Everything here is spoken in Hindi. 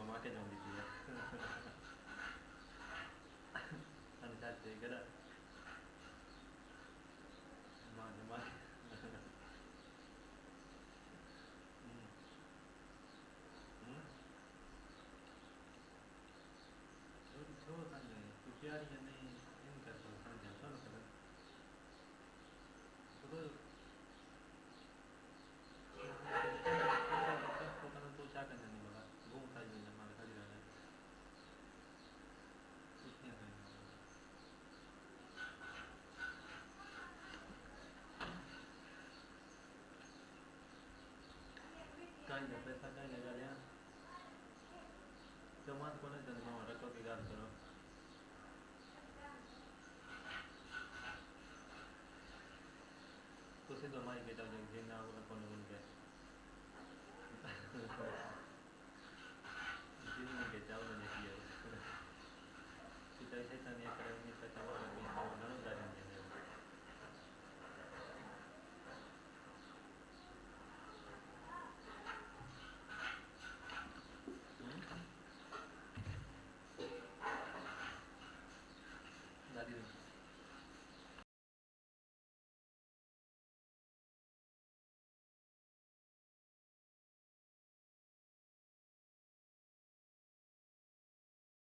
कमा के जाऊँ दी है अनुसार चाहिए करा माने माने छो संजय तू प्यारी है नहीं इनका तो संजय तो ना कर तो પોતાનું તો ચા કરને નહીં બોला ઘूम था जो जमा खड़ी रहने कुछ नहीं करेंगे कहीं ना पैसा कहीं लगा लिया जमा को नहीं जन्म रखो की गाल करो तो से जमाई के जाओ जिन ना बोला कौन बोल के